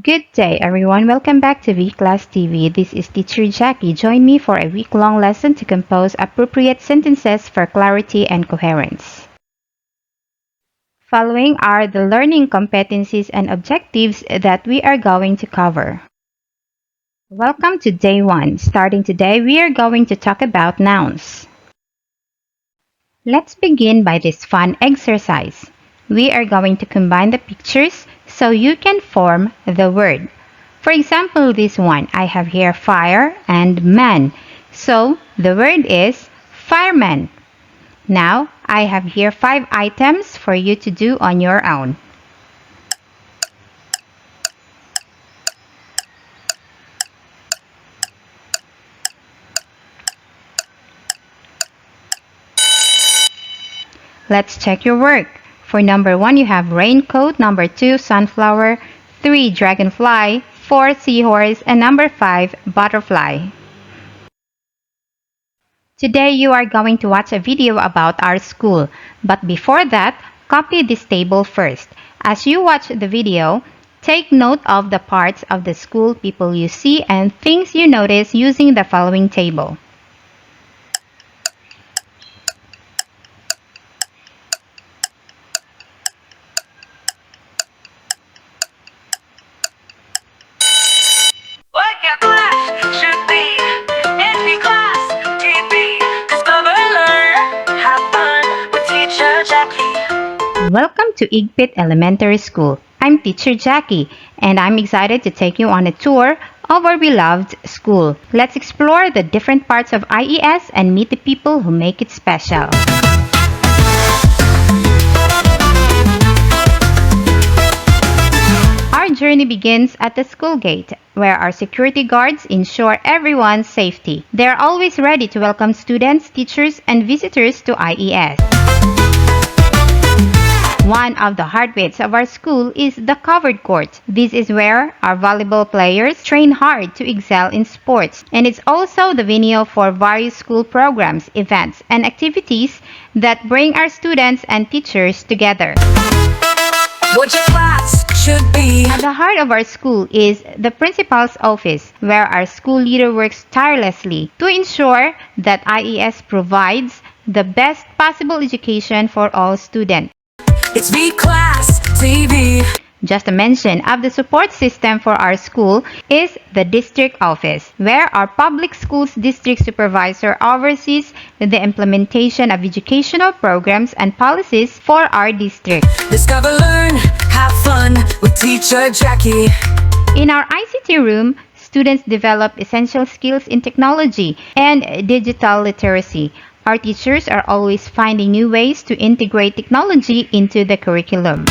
Good day, everyone. Welcome back to V-Class TV. This is Teacher Jackie. Join me for a week-long lesson to compose appropriate sentences for clarity and coherence. Following are the learning competencies and objectives that we are going to cover. Welcome to Day 1. Starting today, we are going to talk about nouns. Let's begin by this fun exercise. We are going to combine the pictures so you can form the word. For example, this one, I have here fire and man. So the word is fireman. Now, I have here 5 items for you to do on your own. Let's check your work. For number 1, you have raincoat, number 2, sunflower, 3, dragonfly, 4, seahorse, and number 5, butterfly. Today you are going to watch a video about our school, but before that, copy this table first. As you watch the video, take note of the parts of the school, people you see, and things you notice using the following table. Welcome to Igpit Elementary School. I'm Teacher Jackie, and I'm excited to take you on a tour of our beloved school. Let's explore the different parts of IES and meet the people who make it special. Our journey begins at the school gate, where our security guards ensure everyone's safety. They are always ready to welcome students, teachers, and visitors to IES. One of the heartbeats of our school is the covered court. This is where our volleyball players train hard to excel in sports, and it's also the venue for various school programs, events, and activities that bring our students and teachers together. What your class should be. At the heart of our school is the principal's office, where our school leader works tirelessly to ensure that IES provides the best possible education for all students. It's V-Class TV. Just a mention of the support system for our school is the district office, where our public schools district supervisor oversees the implementation of educational programs and policies for our district. Discover, learn, have fun with Teacher Jackie. In our ICT room, students develop essential skills in technology and digital literacy. Our teachers are always finding new ways to integrate technology into the curriculum.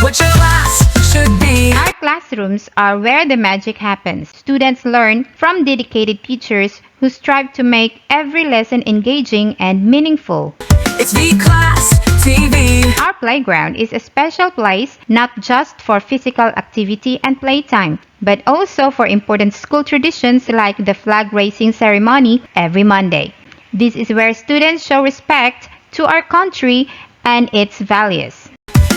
What your class should be. Our classrooms are where the magic happens. Students learn from dedicated teachers who strive to make every lesson engaging and meaningful. It's V-Class TV. Our playground is a special place not just for physical activity and playtime, but also for important school traditions like the flag raising ceremony every Monday. This is where students show respect to our country and its values.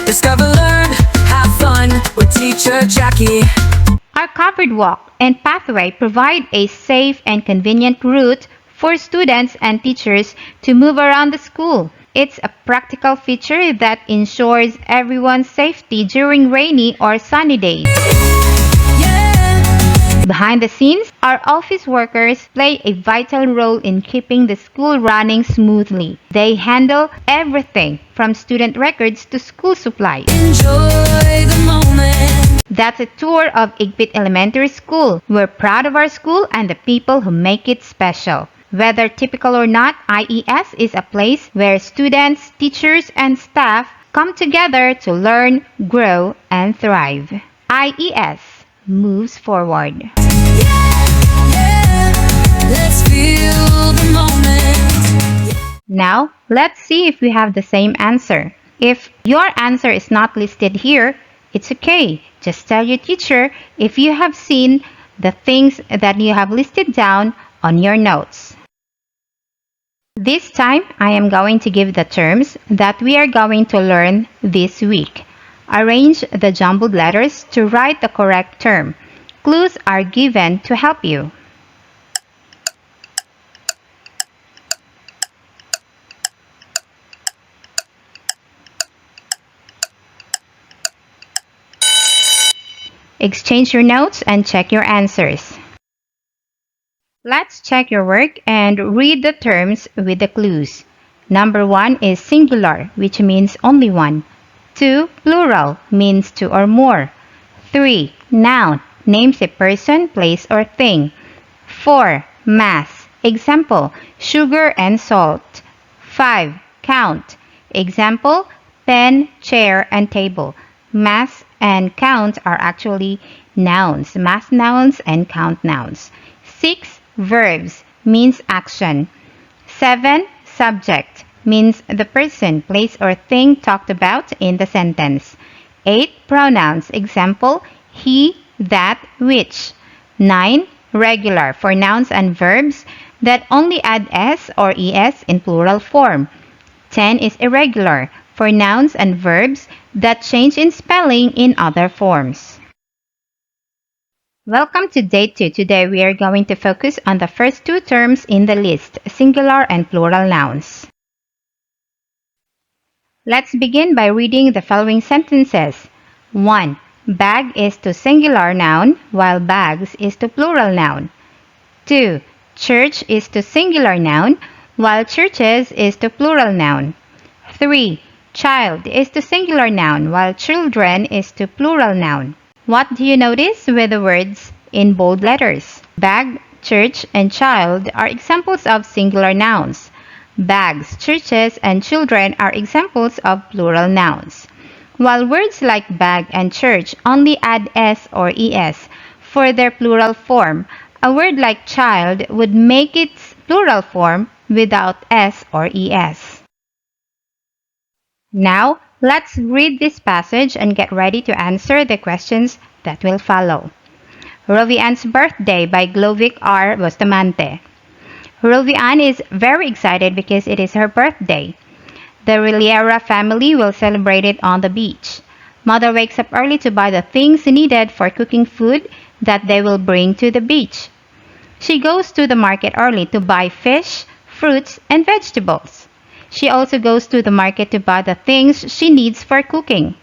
Discover, learn, have fun with Teacher Jackie. Our covered walk and pathway provide a safe and convenient route for students and teachers to move around the school. It's a practical feature that ensures everyone's safety during rainy or sunny days. Behind the scenes, our office workers play a vital role in keeping the school running smoothly. They handle everything from student records to school supplies. Enjoy the moment. That's a tour of Igpit Elementary School. We're proud of our school and the people who make it special. Whether typical or not, IES is a place where students, teachers, and staff come together to learn, grow, and thrive. IES moves forward. Let's feel the moment. Now, let's see if we have the same answer. If your answer is not listed here, it's okay. Just tell your teacher if you have seen the things that you have listed down on your notes. This time, I am going to give the terms that we are going to learn this week. Arrange the jumbled letters to write the correct term. Clues are given to help you. Exchange your notes and check your answers. Let's check your work and read the terms with the clues. Number 1 is singular, which means only one. 2. Plural, means two or more. 3. Noun, names a person, place, or thing. 4. Mass, example, sugar and salt. 5. Count, example, pen, chair, and table. Mass and count are actually nouns, mass nouns and count nouns. 6. Verbs, means action. 7. Subject, means the person, place, or thing talked about in the sentence. 8. Pronouns, example, he, that, which. 9. Regular, for nouns and verbs that only add s or es in plural form. 10 is irregular, for nouns and verbs that change in spelling in other forms. Welcome to Day 2. Today we are going to focus on the first two terms in the list, singular and plural nouns. Let's begin by reading the following sentences. 1. Bag is to singular noun, while bags is to plural noun. 2. Church is to singular noun, while churches is to plural noun. 3. Child is to singular noun, while children is to plural noun. What do you notice with the words in bold letters? Bag, church, and child are examples of singular nouns. Bags, churches, and children are examples of plural nouns. While words like bag and church only add s or es for their plural form, a word like child would make its plural form without s or es. Now, let's read this passage and get ready to answer the questions that will follow. Rovian's birthday by Glovic R. Bustamante. Rovian is very excited because it is her birthday. The Riliera family will celebrate it on the beach. Mother wakes up early to buy the things needed for cooking food that they will bring to the beach. She goes to the market early to buy fish, fruits, and vegetables. She also goes to the market to buy the things she needs for cooking.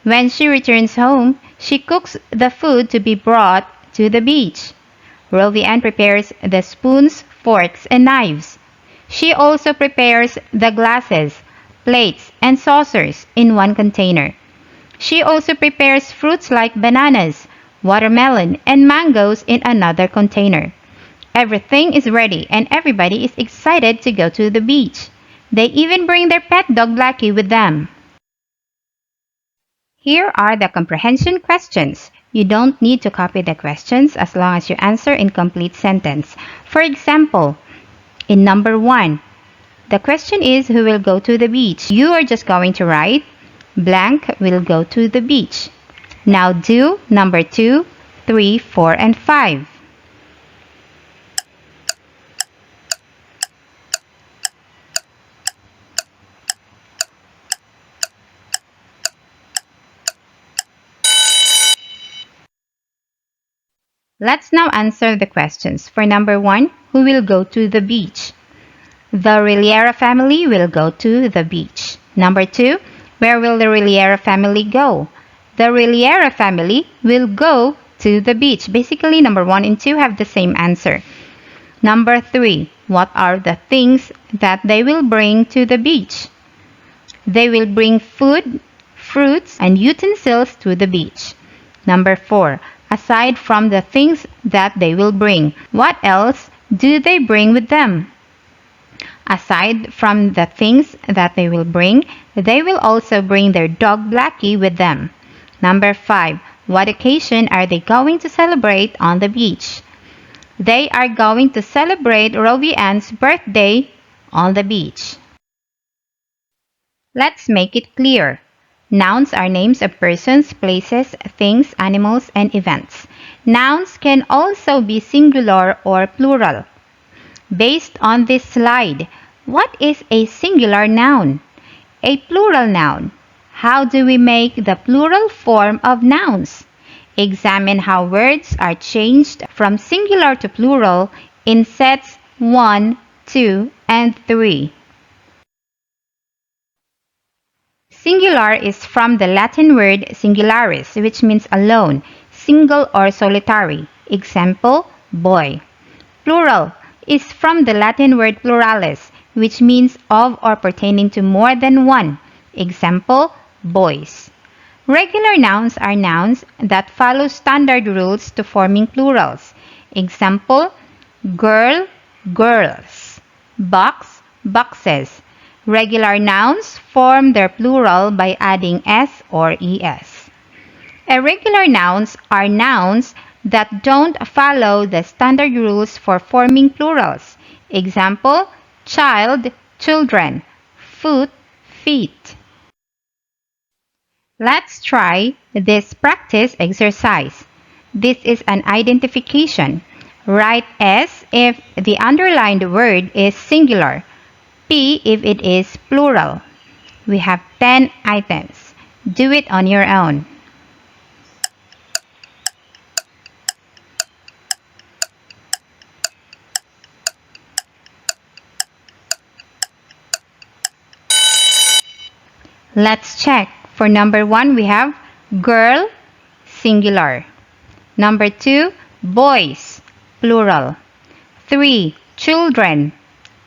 When she returns home, she cooks the food to be brought to the beach. Rovian prepares the spoons, forks, and knives. She also prepares the glasses, plates, and saucers in one container. She also prepares fruits like bananas, watermelon, and mangoes in another container. Everything is ready and everybody is excited to go to the beach. They even bring their pet dog Blackie with them. Here are the comprehension questions. You don't need to copy the questions as long as you answer in complete sentence. For example, in number 1, the question is who will go to the beach? You are just going to write blank will go to the beach. Now do number 2, 3, 4, and 5. Let's now answer the questions. For number 1, who will go to the beach? The Riliera family will go to the beach. Number 2, where will the Riliera family go? The Riliera family will go to the beach. Basically, number 1 and 2 have the same answer. Number 3, what are the things that they will bring to the beach? They will bring food, fruits, and utensils to the beach. Number 4, aside from the things that they will bring, what else do they bring with them? Aside from the things that they will bring, they will also bring their dog Blackie with them. Number 5, what occasion are they going to celebrate on the beach? They are going to celebrate Rovian's birthday on the beach. Let's make it clear. Nouns are names of persons, places, things, animals, and events. Nouns can also be singular or plural. Based on this slide, what is a singular noun? A plural noun. How do we make the plural form of nouns? Examine how words are changed from singular to plural in sets 1, 2, and 3. Singular is from the Latin word singularis, which means alone, single or solitary. Example, boy. Plural is from the Latin word pluralis, which means of or pertaining to more than one. Example, boys. Regular nouns are nouns that follow standard rules to forming plurals. Example, girl, girls. Box, boxes. Regular nouns form their plural by adding s or es. Irregular nouns are nouns that don't follow the standard rules for forming plurals. Example, child, children. Foot, feet. Let's try this practice exercise. This is an identification. Write S if the underlined word is singular, P if it is plural. We have 10 items. Do it on your own. Let's check. For number 1, we have girl, singular. Number 2, boys, plural. 3, children,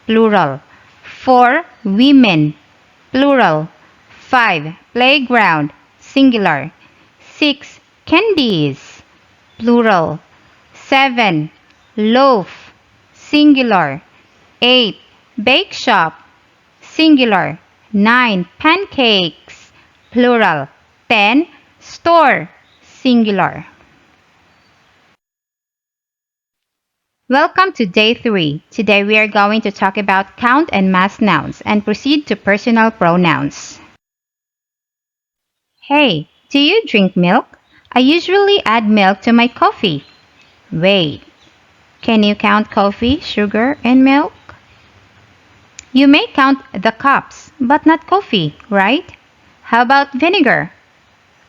plural. 4, women, plural. 5, playground, singular. 6, candies, plural. 7, loaf, singular. 8, bake shop, singular. 9, pancakes, plural. 10, store, singular. Welcome to day 3. Today we are going to talk about count and mass nouns and proceed to personal pronouns. Hey, do you drink milk? I usually add milk to my coffee. Wait, can you count coffee, sugar, and milk? You may count the cups, but not coffee, right? How about vinegar?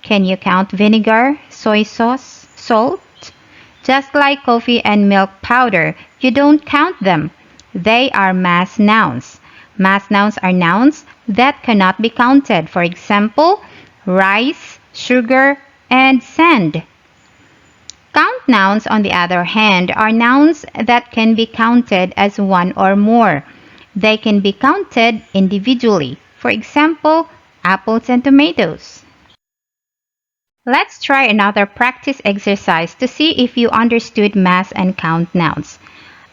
Can you count vinegar, soy sauce, salt? Just like coffee and milk powder, you don't count them. They are mass nouns. Mass nouns are nouns that cannot be counted. For example, rice, sugar, and sand. Count nouns, on the other hand, are nouns that can be counted as one or more. They can be counted individually. For example, apples and tomatoes. Let's try another practice exercise to see if you understood mass and count nouns.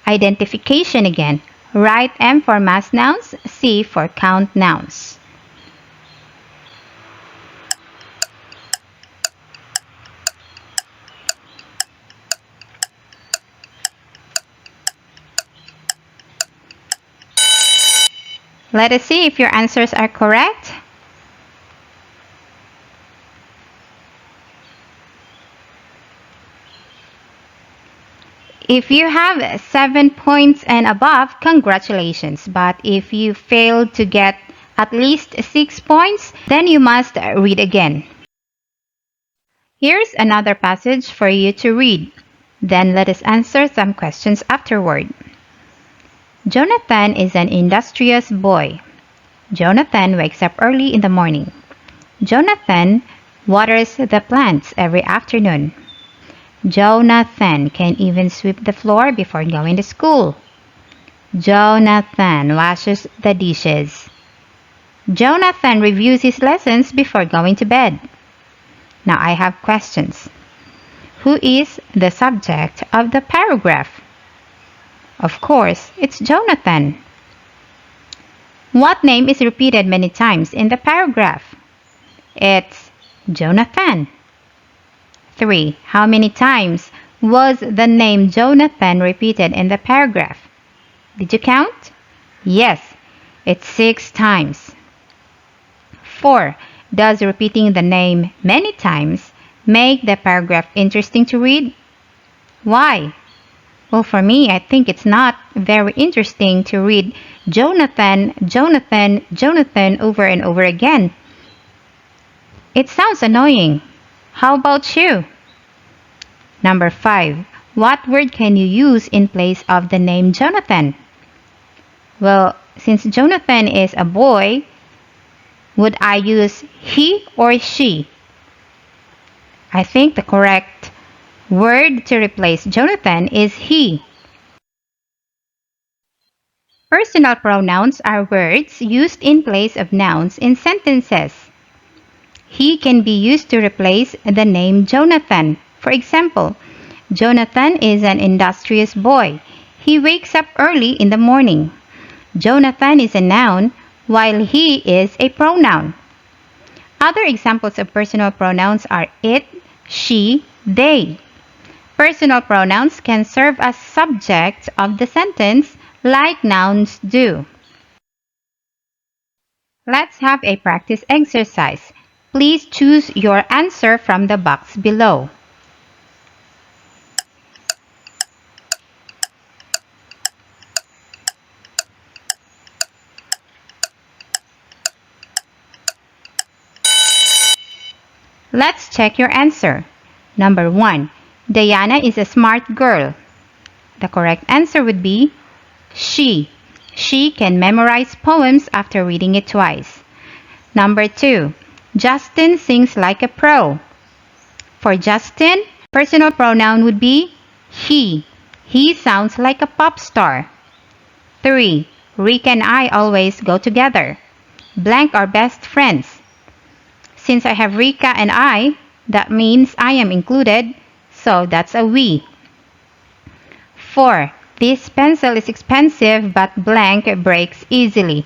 Identification again. Write M for mass nouns, C for count nouns. Let us see if your answers are correct. If you have 7 points and above, congratulations. But if you failed to get at least 6 points, then you must read again. Here's another passage for you to read. Then let us answer some questions afterward. Jonathan is an industrious boy. Jonathan wakes up early in the morning. Jonathan waters the plants every afternoon. Jonathan can even sweep the floor before going to school. Jonathan washes the dishes. Jonathan reviews his lessons before going to bed. Now I have questions. Who is the subject of the paragraph? Of course, it's Jonathan. What name is repeated many times in the paragraph? It's Jonathan. 3. How many times was the name Jonathan repeated in the paragraph? Did you count? Yes, it's 6 times. 4. Does repeating the name many times make the paragraph interesting to read? Why? Well, for me, I think it's not very interesting to read Jonathan, Jonathan, Jonathan over and over again. It sounds annoying. How about you? Number 5. What word can you use in place of the name Jonathan? Well, since Jonathan is a boy, would I use he or she? I think the correct word to replace Jonathan is he. Personal pronouns are words used in place of nouns in sentences. He can be used to replace the name Jonathan. For example, Jonathan is an industrious boy. He wakes up early in the morning. Jonathan is a noun, while he is a pronoun. Other examples of personal pronouns are it, she, they. Personal pronouns can serve as subjects of the sentence like nouns do. Let's have a practice exercise. Please choose your answer from the box below. Let's check your answer. Number 1. Diana is a smart girl. The correct answer would be she. She can memorize poems after reading it twice. Number 2. Justin sings like a pro. For Justin, personal pronoun would be he. He sounds like a pop star. 3. Rick and I always go together. Blank are best friends. Since I have Rika and I, that means I am included, so that's a we. 4. This pencil is expensive but blank breaks easily.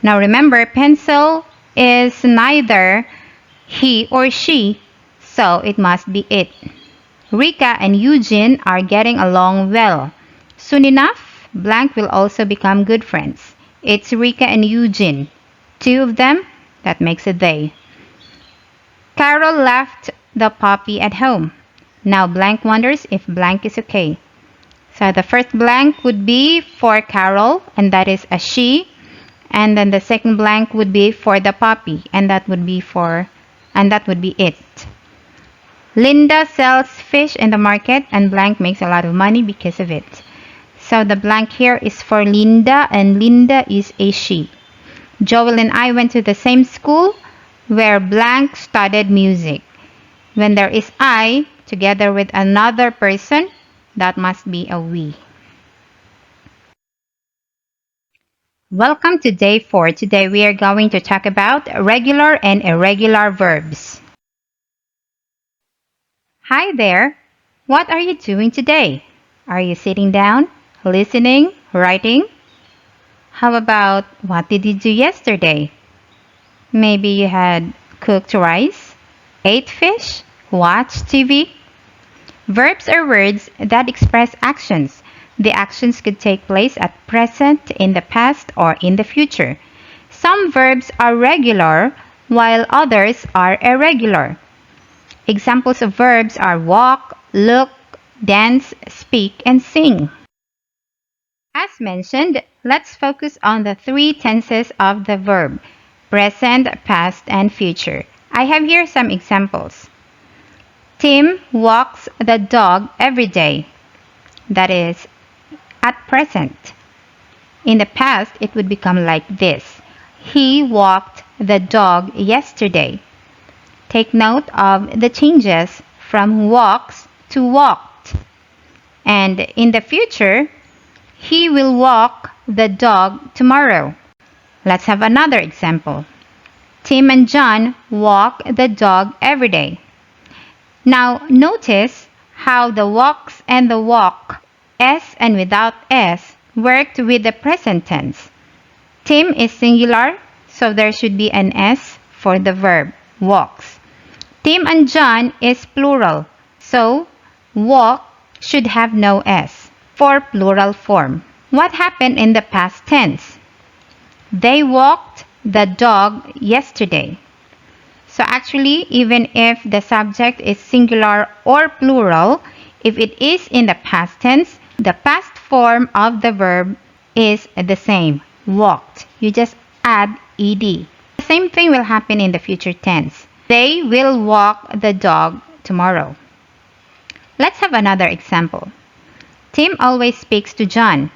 Now remember, pencil is neither he or she, so it must be it. Rika and Eugene are getting along well. Soon enough, blank will also become good friends. It's Rika and Eugene. 2 of them, that makes a they. Carol left the puppy at home. Now blank wonders if blank is okay. So the first blank would be for Carol, and that is a she. And then the second blank would be for the puppy, and that would be it. Linda sells fish in the market, and blank makes a lot of money because of it. So the blank here is for Linda, and Linda is a she. Joel and I went to the same school where blank studied music. When there is I together with another person, that must be a we. Welcome to day 4. Today we are going to talk about regular and irregular verbs. Hi there. What are you doing today? Are you sitting down, listening, writing? How about what did you do yesterday? Maybe you had cooked rice, ate fish, watched TV. Verbs are words that express actions. The actions could take place at present, in the past, or in the future. Some verbs are regular, while others are irregular. Examples of verbs are walk, look, dance, speak, and sing. As mentioned, let's focus on the 3 tenses of the verb: present, past, and future. I have here some examples. Tim walks the dog every day. That is at present. In the past, it would become like this. He walked the dog yesterday. Take note of the changes from walks to walked. And in the future, he will walk the dog tomorrow. Let's have another example. Tim and John walk the dog every day. Now notice how the walks and the walk, S and without S, worked with the present tense. Tim is singular, so there should be an S for the verb walks. Tim and John is plural, so walk should have no S for plural form. What happened in the past tense? They walked the dog yesterday. So actually, even if the subject is singular or plural, if it is in the past tense, the past form of the verb is the same, walked. You just add ed. The same thing will happen in the future tense. They will walk the dog tomorrow. Let's have another example. Tim always speaks to John.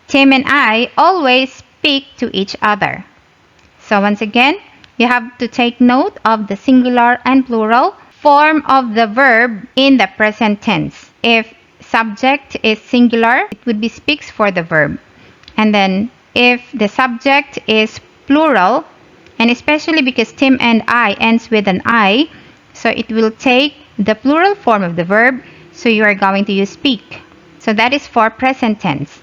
Tim and I always speak to each other. So once again, you have to take note of the singular and plural form of the verb in the present tense. If subject is singular, it would be speaks for the verb. And then if the subject is plural, and especially because Tim and I ends with an I, so it will take the plural form of the verb, so you are going to use speak. So that is for present tense.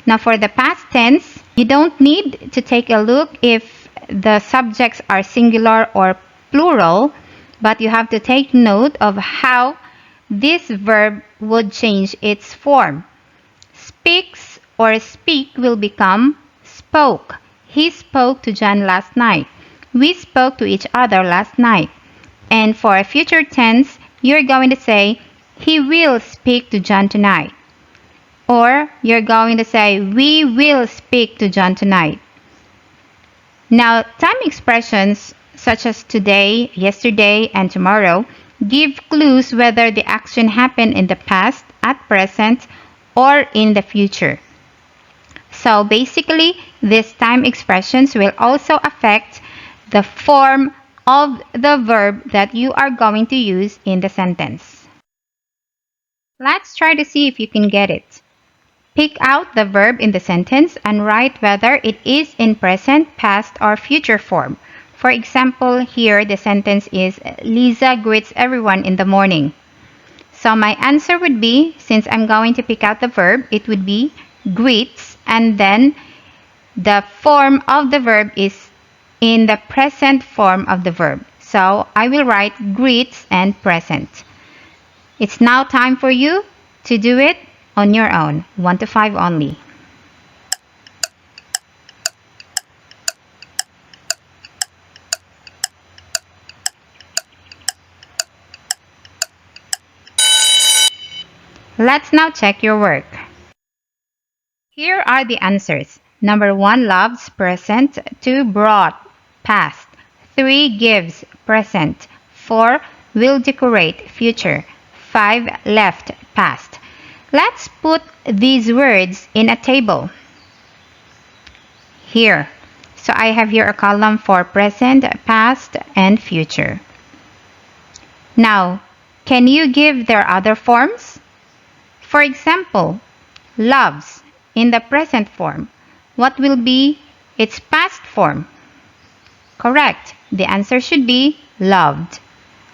Now for the past tense, you don't need to take a look if the subjects are singular or plural, but you have to take note of how this verb would change its form. Speaks or speak will become spoke. He spoke to John last night. We spoke to each other last night. And for a future tense, you're going to say, he will speak to John tonight. Or you're going to say, we will speak to John tonight. Now, time expressions such as today, yesterday, and tomorrow give clues whether the action happened in the past, at present, or in the future. So basically, these time expressions will also affect the form of the verb that you are going to use in the sentence. Let's try to see if you can get it. Pick out the verb in the sentence and write whether it is in present, past, or future form. For example, here the sentence is, Lisa greets everyone in the morning. So my answer would be, since I'm going to pick out the verb, it would be greets, and then the form of the verb is in the present form of the verb. So I will write greets and present. It's now time for you to do it on your own, 1 to 5 only. Let's now check your work. Here are the answers. Number 1, loves, present. 2, brought, past. 3, gives, present. 4, will decorate, future. 5, left, past. Let's put these words in a table. Here. So I have here a column for present, past, and future. Now, can you give their other forms? For example, loves in the present form. What will be its past form? Correct. The answer should be loved.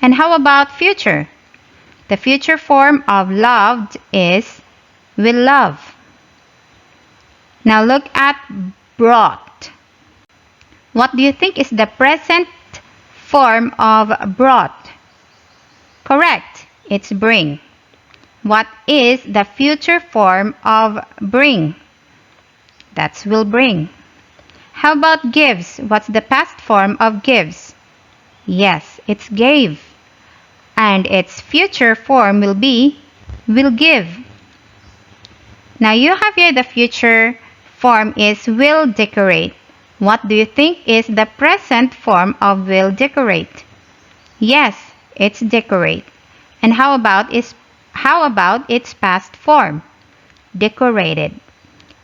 And how about future? The future form of loved is will love. Now look at brought. What do you think is the present form of brought? Correct. It's bring. What is the future form of bring? That's will bring. How about gives? What's the past form of gives? Yes, it's gave. And its future form will be will give. Now you have here the future form is will decorate. What do you think is the present form of will decorate? Yes, it's decorate. And how about its past form? Decorated.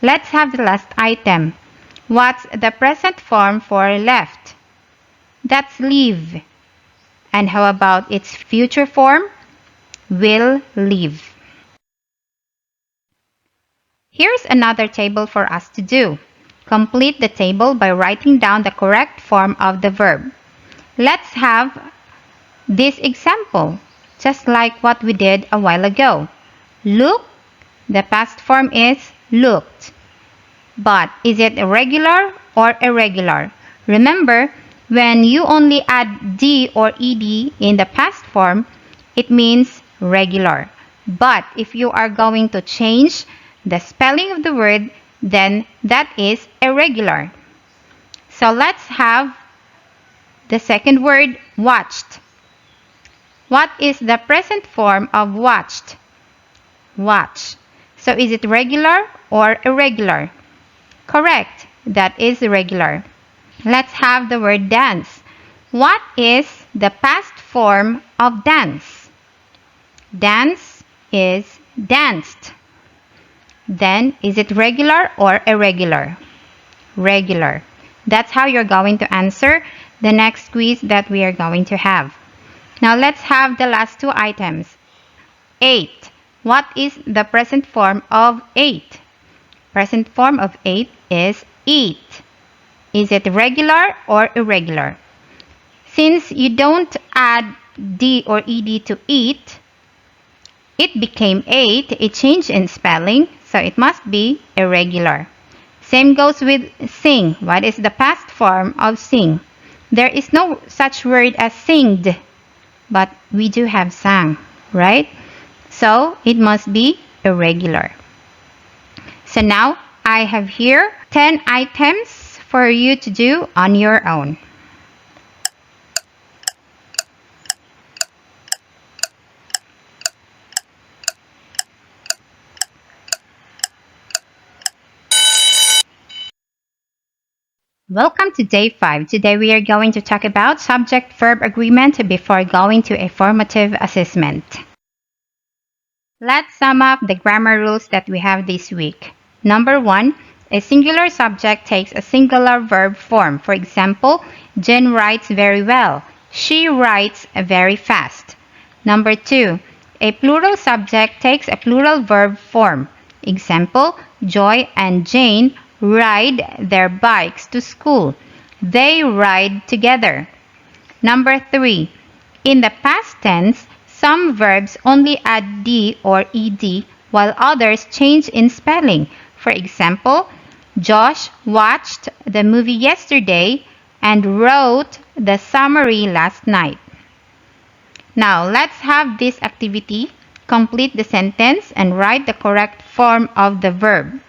Let's have the last item. What's the present form for left? That's leave. And how about its future form? Will leave. Here's another table for us to do. Complete the table by writing down the correct form of the verb. Let's have this example, just like what we did a while ago. Look, the past form is looked. But is it regular or irregular? Remember, when you only add D or ED in the past form, it means regular. But if you are going to change the spelling of the word, then that is irregular. So let's have the second word, watched. What is the present form of watched? Watch. So is it regular or irregular? Correct. That is regular. Let's have the word dance. What is the past form of dance? Dance is danced. Then, is it regular or irregular? Regular. That's how you're going to answer the next quiz that we are going to have. Now, let's have the last two items. Ate. What is the present form of ate? Present form of ate is eat. Is it regular or irregular? Since you don't add d or ed to eat, it became ate. It changed in spelling, so it must be irregular. Same goes with sing. What is the past form of sing? There is no such word as singed, but we do have sang, right? So it must be irregular. So now I have here 10 items for you to do on your own. Welcome to day 5. Today we are going to talk about subject-verb agreement before going to a formative assessment. Let's sum up the grammar rules that we have this week. Number 1, a singular subject takes a singular verb form. For example, Jen writes very well. She writes very fast. Number 2, a plural subject takes a plural verb form. Example, Joy and Jane ride their bikes to school. They ride together. Number 3, in the past tense, some verbs only add d or ed while others change in spelling. For example, Josh watched the movie yesterday and wrote the summary last night. Now, let's have this activity. Complete the sentence and write the correct form of the verb.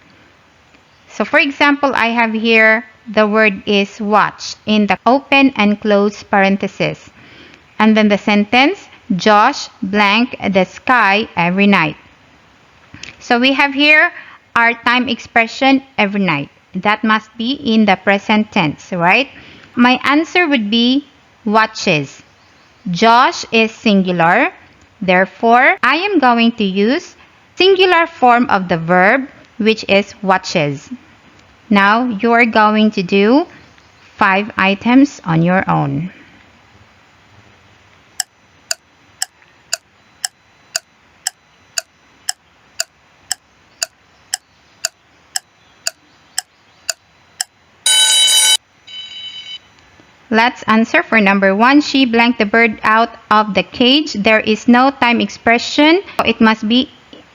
So, for example, I have here the word is watch in the open and close parenthesis. And then the sentence, Josh blank the sky every night. So we have here our time expression every night. That must be in the present tense, right? My answer would be watches. Josh is singular. Therefore, I am going to use singular form of the verb, which is watches. Now, you are going to do 5 items on your own. Let's answer for number 1. She blanked the bird out of the cage. There is no time expression. It must be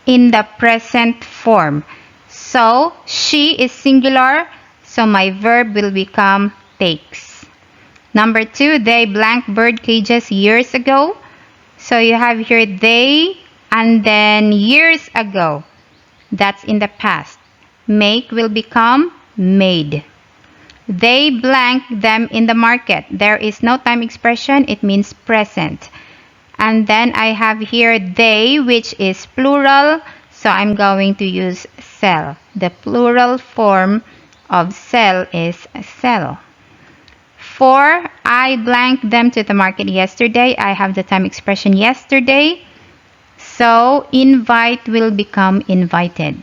in the present form. So, she is singular. So, my verb will become takes. Number 2, they blanked bird cages years ago. So, you have here they and then years ago. That's in the past. Make will become made. They blanked them in the market. There is no time expression. It means present. And then I have here they, which is plural. So I'm going to use sell. The plural form of sell is sell. 4, I blanked them to the market yesterday. I have the time expression yesterday. So invite will become invited.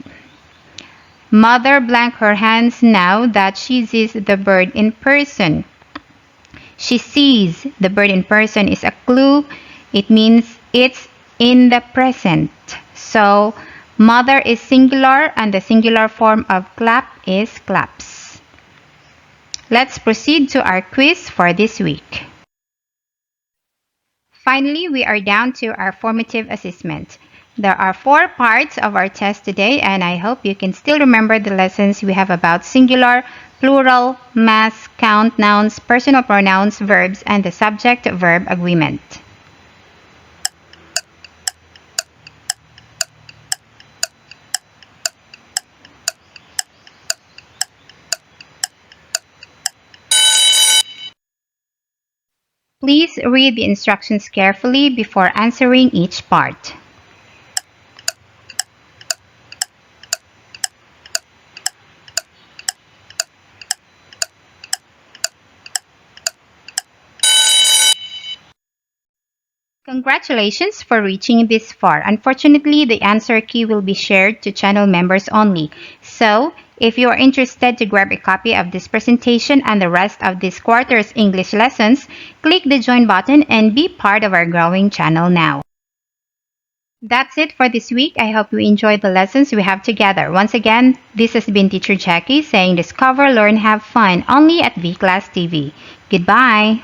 Mother blank her hands now that she sees the bird in person. She sees the bird in person is a clue. It means it's in the present. So, mother is singular and the singular form of clap is claps. Let's proceed to our quiz for this week. Finally, we are down to our formative assessment. There are 4 parts of our test today, and I hope you can still remember the lessons we have about singular, plural, mass, count, nouns, personal pronouns, verbs, and the subject-verb agreement. Please read the instructions carefully before answering each part. Congratulations for reaching this far. Unfortunately, the answer key will be shared to channel members only. So, if you are interested to grab a copy of this presentation and the rest of this quarter's English lessons, click the join button and be part of our growing channel now. That's it for this week. I hope you enjoyed the lessons we have together. Once again, this has been Teacher Jackie saying discover, learn, have fun only at V Class TV. Goodbye.